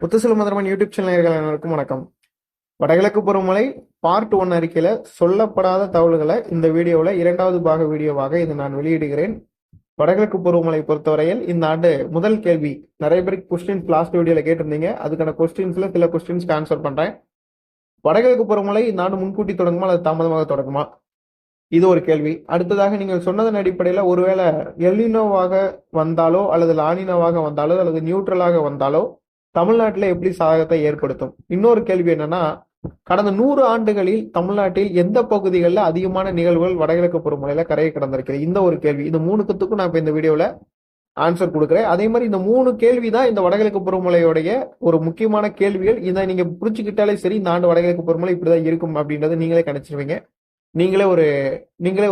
Muthuselvam மந்திரமன் YouTube channel நேயர்கள் அனைவருக்கும் வணக்கம். வடகிழக்கு பருவமழை பார்ட் 1 அறிக்கையில சொல்லப்படாத தகவல்களை இந்த வீடியோவில் இரண்டாவது பாக வீடியோவாக இது நான் வெளியிடுகிறேன். வடகிழக்கு பருவமழை பொறுத்தவரையில் இந்த ஆண்டு முதல் கேள்வி நிறைய பேருக்கு கொஸ்டின்ஸ் லாஸ்ட் வீடியோல கேட்டிருந்தீங்க. அதுக்கான கொஸ்டின்ஸ்ல சில கொஸ்டின்ஸ்க்கு ஆன்சர் பண்றேன். வடகிழக்கு பருவமழை இந்த ஆண்டு முன்கூட்டி தொடங்குமா அல்லது தாமதமாக தொடங்குமா, இது ஒரு கேள்வி. அடுத்ததாக நீங்கள் சொன்னதன் அடிப்படையில் ஒருவேளை எல்னினோவாக வந்தாலோ அல்லது லானினோவாக வந்தாலோ அல்லது நியூட்ரலாக வந்தாலோ தமிழ்நாட்டில் எப்படி சாதகத்தை ஏற்படுத்தும். இன்னொரு கேள்வி என்னன்னா, கடந்த 100 ஆண்டுகளில் தமிழ்நாட்டில் எந்த பகுதிகளில் அதிகமான நிகழ்வுகள் வடகிழக்கு பருவமழையில கரையை கடந்திருக்கிறது, இந்த ஒரு கேள்வி. இந்த 3த்துக்கும் நான் இப்ப இந்த வீடியோல ஆன்சர் கொடுக்குறேன். அதே மாதிரி இந்த 3 கேள்வி தான் இந்த வடகிழக்கு பருவமழையோடைய ஒரு முக்கியமான கேள்விகள். இதை நீங்க புரிச்சுக்கிட்டாலே சரி, இந்த ஆண்டு வடகிழக்கு பருவமழை இப்படிதான் இருக்கும் அப்படின்றத நீங்களே கணிச்சிருவீங்க. நீங்களே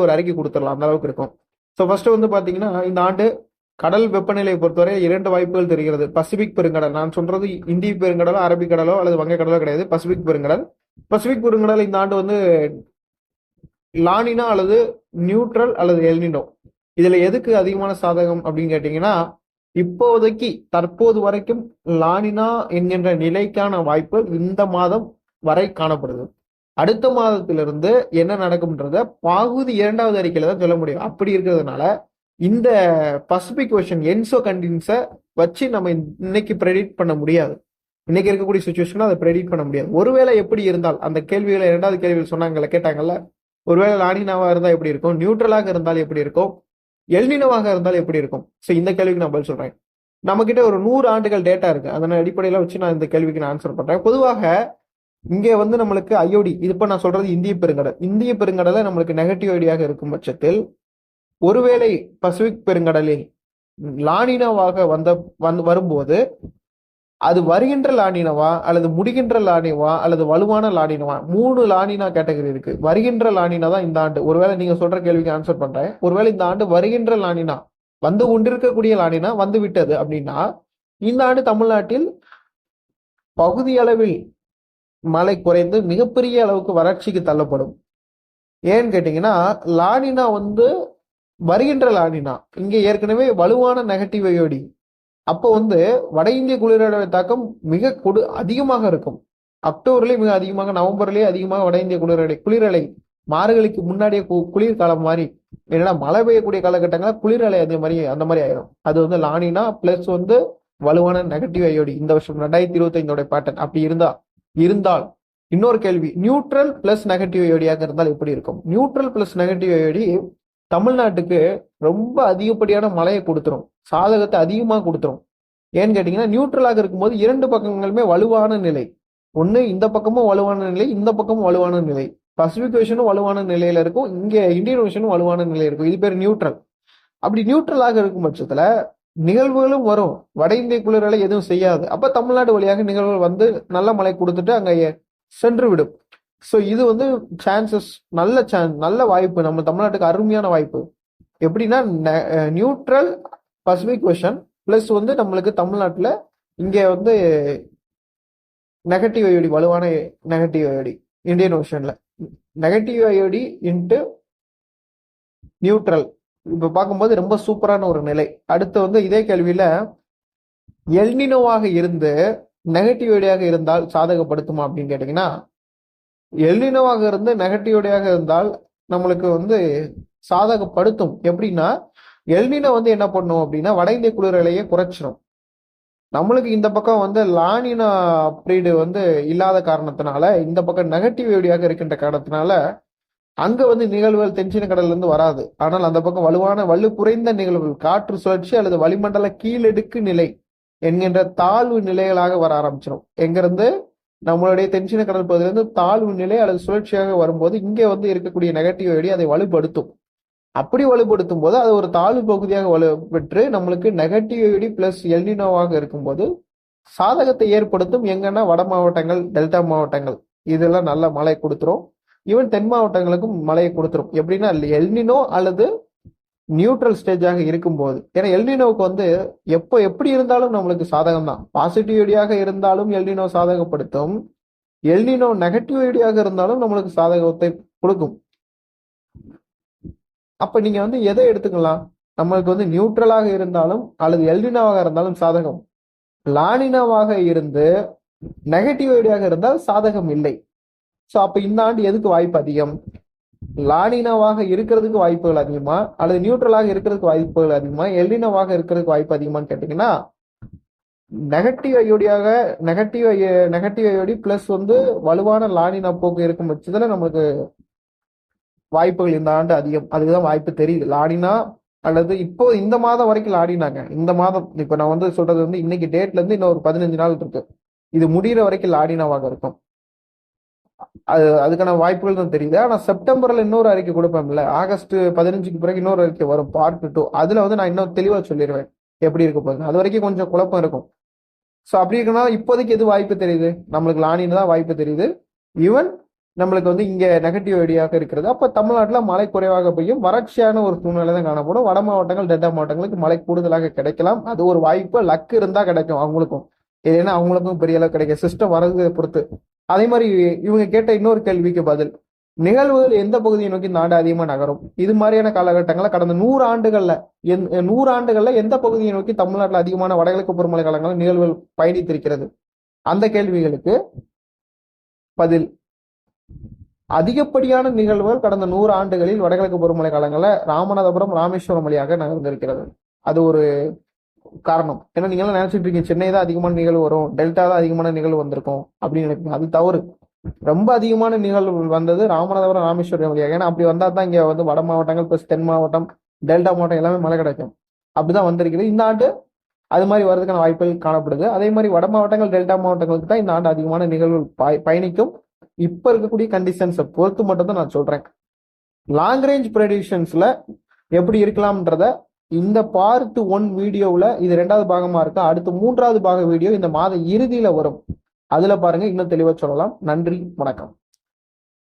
ஒரு அறிக்கை கொடுத்துடலாம், அந்த அளவுக்கு இருக்கும். ஸோ ஃபர்ஸ்ட் வந்து பாத்தீங்கன்னா, இந்த ஆண்டு கடல் வெப்பநிலையை பொறுத்தவரை 2 வாய்ப்புகள் தெரிகிறது. பசிபிக் பெருங்கடல், நான் சொல்றது இந்திய பெருங்கடலோ அரபிக்கடலோ அல்லது வங்கக்கடலோ கிடையாது, பசிபிக் பெருங்கடல். பசிபிக் பெருங்கடல் இந்த ஆண்டு வந்து லானினா அல்லது நியூட்ரல் அல்லது எல்னினோ, இதுல எதுக்கு அதிகமான சாதகம் அப்படின்னு கேட்டீங்கன்னா, இப்போதைக்கு தற்போது வரைக்கும் லானினா என்கின்ற நிலைக்கான வாய்ப்புகள் இந்த மாதம் வரை காணப்படுது. அடுத்த மாதத்திலிருந்து என்ன நடக்கும்ன்றத பகுதி 2வது அறிக்கையில தான் சொல்ல முடியும். அப்படி இருக்கிறதுனால இந்த பசிபிக் ஓஷன் என்சோ கண்டின்ஸை வச்சு நம்ம இன்னைக்கு ப்ரெடிக்ட் பண்ண முடியாது. இன்னைக்கு இருக்கக்கூடிய சுச்சுவேஷன் அதை ப்ரெடிக்ட் பண்ண முடியாது. ஒருவேளை எப்படி இருந்தால், அந்த கேள்விகளை 2வது கேள்வியில் சொன்னாங்கல்ல, கேட்டாங்கல்ல, ஒருவேளை லானினாவா இருந்தால் எப்படி இருக்கும், நியூட்ரலாக இருந்தால் எப்படி இருக்கும், எல்னினோவாக இருந்தால் எப்படி இருக்கும். ஸோ இந்த கேள்விக்கு நான் பதில் சொல்றேன். நம்ம கிட்ட ஒரு 100 ஆண்டுகள் டேட்டா இருக்கு. அதன் அடிப்படையில வச்சு நான் இந்த கேள்விக்கு நான் ஆன்சர் பண்றேன். பொதுவாக இங்கே வந்து நம்மளுக்கு ஐஓடி, இது இப்ப நான் சொல்றது இந்திய பெருங்கடலை நம்மளுக்கு நெகட்டிவ் ஐடியாக இருக்கும் பட்சத்தில், ஒருவேளை பசிபிக் பெருங்கடலில் லானினாவாக வரும்போது அது வருகின்ற லானினவா அல்லது முடிகின்ற லானினவா அல்லது வலுவான லானினவா, 3 லானினா கேட்டகரி இருக்கு. வருகின்ற லானினா தான் இந்த ஆண்டு, ஒருவேளை நீங்க சொல்ற கேள்விக்கு ஆன்சர் பண்றேன், ஒருவேளை இந்த ஆண்டு வருகின்ற லானினா, வந்து கொண்டிருக்கக்கூடிய லானினா வந்து விட்டது அப்படின்னா, இந்த ஆண்டு தமிழ்நாட்டில் பகுதி அளவில் மழை குறைந்து மிகப்பெரிய அளவுக்கு வறட்சிக்கு தள்ளப்படும். ஏன்னு கேட்டீங்கன்னா, லானினா வந்து வருகின்ற லானினா இங்க ஏற்கனவே வலுவான நெகட்டிவ் ஐஓடி. அப்போ வந்து வட இந்திய குளிரலை தாக்கம் மிக அதிகமாக இருக்கும். அக்டோபர்லயே மிக அதிகமாக, நவம்பர்லயே அதிகமாக வட இந்திய குளிரலை மாறுகளுக்கு முன்னாடியே குளிர்காலம் மாதிரி, என்னன்னா மழை பெய்யக்கூடிய காலகட்டங்கள குளிரலை அந்த மாதிரி ஆயிரும். அது வந்து லானினா பிளஸ் வந்து வலுவான நெகட்டிவ் ஐஓடி. இந்த வருஷம் 2025 பேட்டர்ன் அப்படி இருந்தால் இன்னொரு கேள்வி, நியூட்ரல் பிளஸ் நெகட்டிவ் ஐஓடியாக இருந்தால் எப்படி இருக்கும். நியூட்ரல் பிளஸ் நெகட்டிவ் ஐஓடி தமிழ்நாட்டுக்கு ரொம்ப அதிகப்படியான மழையை கொடுத்துரும், சாதகத்தை அதிகமாக கொடுத்துரும். ஏன்னு கேட்டீங்கன்னா, நியூட்ரலாக இருக்கும்போது 2 பக்கங்களுமே வலுவான நிலை, ஒண்ணு இந்த பக்கமும் வலுவான நிலை, இந்த பக்கமும் வலுவான நிலை. பசிபிக் ஓஷனும் வலுவான நிலையில இருக்கும், இங்க இந்தியன் ஓஷனும் வலுவான நிலையில இருக்கும். இது பேர் நியூட்ரல். அப்படி நியூட்ரலாக இருக்கும் பட்சத்துல நிகழ்வுகளும் வரும், வட இந்திய குளிரலை எதுவும் செய்யாது. அப்ப தமிழ்நாடு வழியாக நிகழ்வுகள் வந்து நல்ல மழை கொடுத்துட்டு அங்க சென்று விடும். ஸோ இது வந்து நல்ல வாய்ப்பு, நம்ம தமிழ்நாட்டுக்கு அருமையான வாய்ப்பு. எப்படின்னா, நியூட்ரல் பசிபிக் ஓஷன் பிளஸ் வந்து நம்மளுக்கு தமிழ்நாட்டில் இங்க வந்து நெகட்டிவ் ஐஓடி, வலுவான நெகட்டிவ் ஐஓடி, இந்தியன் ஓஷன்ல நெகட்டிவ் ஐஓடி இன்ட்டு நியூட்ரல், இப்ப பார்க்கும்போது ரொம்ப சூப்பரான ஒரு நிலை. அடுத்து வந்து இதே கேள்வியில எல்னினோவாக இருந்து நெகட்டிவ் ஐடியாக இருந்தால் சாதகப்படுத்துமா அப்படின்னு கேட்டீங்கன்னா, எல்னினோவாக இருந்து நெகட்டிவ் ஐடியாக இருந்தால் நம்மளுக்கு வந்து சாதகப்படுத்தும். எப்படின்னா, எல்னினோ வந்து என்ன பண்ணும் அப்படின்னா, வட இந்திய குளிரலையே குறைச்சிடும். நம்மளுக்கு இந்த பக்கம் வந்து லானினா பீரியடு வந்து இல்லாத காரணத்தினால, இந்த பக்கம் நெகட்டிவ் ஐடியாக இருக்கின்ற காரணத்தினால அங்க வந்து நிகழ்வுகள் தென்சீன கடல்ல இருந்து வராது. ஆனால் அந்த பக்கம் வலு குறைந்த நிகழ்வுகள், காற்று சுழற்சி அல்லது வளிமண்டல கீழடுக்கு நிலை என்கின்ற தாழ்வு நிலைகளாக வர ஆரம்பிச்சிடும். எங்கிருந்து நம்மளுடைய தென்சீன கடல் பகுதியிலிருந்து தாழ்வு நிலை அல்லது சுழற்சியாக வரும்போது இங்க வந்து இருக்கக்கூடிய நெகட்டிவ் ஐடி அதை வலுப்படுத்தும். அப்படி வலுப்படுத்தும் போது அது ஒரு தாழ்வு பகுதியாக வலுப்பெற்று நம்மளுக்கு நெகட்டிவ் ஐடி பிளஸ் எல்னினோவாக இருக்கும்போது சாதகத்தை ஏற்படுத்தும். எங்கன்னா வட மாவட்டங்கள், டெல்டா மாவட்டங்கள், இதெல்லாம் நல்ல மழை கொடுத்துரும். ஈவன் தென் மாவட்டங்களுக்கும் மழையை கொடுத்துரும். எப்படின்னா, எல்னினோ அல்லது நியூட்ரல் ஸ்டேஜாக இருக்கும்போது, ஏன்னா எல்னினோவுக்கு வந்து எப்படி இருந்தாலும் நம்மளுக்கு சாதகம் தான். பாசிட்டிவ் ஐடியாக இருந்தாலும் எல்னினோ சாதகப்படுத்தும், எல்னினோ நெகட்டிவ் ஐடியாக இருந்தாலும் நம்மளுக்கு சாதகத்தை கொடுக்கும். அப்ப நீங்க வந்து எதை எடுத்துக்கலாம், நம்மளுக்கு வந்து நியூட்ரலாக இருந்தாலும் அல்லது எல்னினோவாக இருந்தாலும் சாதகம். லானினாவாக இருந்து நெகட்டிவ் ஐடியாக இருந்தால் சாதகம் இல்லை. ஸோ அப்ப இந்த ஆண்டு எதுக்கு வாய்ப்பு அதிகம்? லானினாவாக இருக்கிறதுக்கு வாய்ப்புகள் அதிகமா, அல்லது நியூட்ரலாக இருக்கிறதுக்கு வாய்ப்புகள் அதிகமா, எல்லினோவாக இருக்கிறதுக்கு வாய்ப்பு அதிகமான்னு கேட்டீங்கன்னா, நெகட்டிவ் ஐயோடியாக நெகட்டிவ் ஐயோடி பிளஸ் வலுவான லானினா போக்கு இருக்கும் பட்சத்துல நம்மளுக்கு வாய்ப்புகள் இந்த ஆண்டு அதிகம். அதுக்குதான் வாய்ப்பு தெரியுது. லானினா அல்லது இப்போ இந்த மாதம் வரைக்கும் லாடினாங்க. இந்த மாதம் இப்ப நான் சொல்றது இன்னைக்கு டேட்ல இருந்து இன்னும் ஒரு 15 நாள் இருக்கு. இது முடிகிற வரைக்கும் லாடினாவாக இருக்கும். அதுக்கான வாய்ப்புகள் தான் தெரியுது. ஆனா செப்டம்பர்ல இன்னொரு அறிக்கை கொடுப்பேன்ல, ஆகஸ்ட் 15க்கு பிறகு இன்னொரு அறிக்கை வரும், பார்ட் 2. அதுல நான் இன்னும் தெளிவா சொல்லிடுவேன் எப்படி இருக்க போகுது. அது வரைக்கும் கொஞ்சம் குழப்பம் இருக்கும். ஸோ அப்படி இருக்குன்னா இப்போதைக்கு எது வாய்ப்பு தெரியுது? நம்மளுக்கு லானின்னு தான் வாய்ப்பு தெரியுது. ஈவன் நம்மளுக்கு இங்க நெகட்டிவ் ஐடியாக இருக்கிறது. அப்ப தமிழ்நாட்டில் மழை குறைவாக பெய்யும், வறட்சியான ஒரு சூழ்நிலை தான் காணப்படும். வட மாவட்டங்கள், டெல்டா மாவட்டங்களுக்கு மழை கூடுதலாக கிடைக்கலாம். அது ஒரு வாய்ப்பு, லக்கு இருந்தா கிடைக்கும் அவங்களுக்கும். ஏன்னா அவங்களுக்கும் பெரிய அளவு கிடைக்கும், சிஸ்டம் வரது பொறுத்து. அதே மாதிரி இவங்க கேட்ட இன்னொரு கேள்விக்கு பதில், நிகழ்வுகள் எந்த பகுதியை நோக்கி நாடு அதிகமா நகரும்? இது மாதிரியான காலகட்டங்கள்ல கடந்த 100 ஆண்டுகள்ல எந்த பகுதியை நோக்கி தமிழ்நாட்டில் அதிகமான வடகிழக்கு பருவமழை காலங்களில் நிகழ்வுகள் பயணித்திருக்கிறது? அந்த கேள்விகளுக்கு பதில், அதிகப்படியான நிகழ்வுகள் கடந்த 100 ஆண்டுகளில் வடகிழக்கு பருவமழை காலங்களில் ராமநாதபுரம், ராமேஸ்வரம் வழியாக நகர்ந்திருக்கிறது. அது ஒரு காரணம். ஏன்னா நீங்க எல்லாம் நினைச்சிட்டு இருக்கீங்க சென்னை தான் அதிகமான நிகழ்வு வரும், டெல்டா தான் அதிகமான நிகழ்வு வந்திருக்கும் அப்படின்னு நினைப்பீங்க. அது தவறு. ரொம்ப அதிகமான நிகழ்வு வந்தது ராமநாதபுரம், ராமேஸ்வரம் வழியாக. ஏன்னா அப்படி வந்தா தான் இங்க வட மாவட்டங்கள் பிளஸ் தென் மாவட்டம், டெல்டா மாவட்டம் எல்லாமே மழை கிடைக்கும். அப்படிதான் வந்திருக்குது. இந்த ஆண்டு அது மாதிரி வர்றதுக்கான வாய்ப்புகள் காணப்படுது. அதே மாதிரி வட மாவட்டங்கள், டெல்டா மாவட்டங்களுக்கு தான் இந்த ஆண்டு அதிகமான நிகழ்வு பயணிக்கும். இப்ப இருக்கக்கூடிய கண்டிஷன்ஸை பொறுத்து மட்டும் தான் நான் சொல்றேன். லாங் ரேஞ்ச் ப்ரெடிக்ஷன்ஸ்ல எப்படி இருக்கலாம்ன்றத இந்த பார்ட் 1 வீடியோவில், இது 2வது பாகமா இருக்கு. அடுத்து 3வது பாக வீடியோ இந்த மாத இறுதியில வரும். அதுல பாருங்க, இன்னும் தெளிவா சொல்லலாம். நன்றி, வணக்கம்.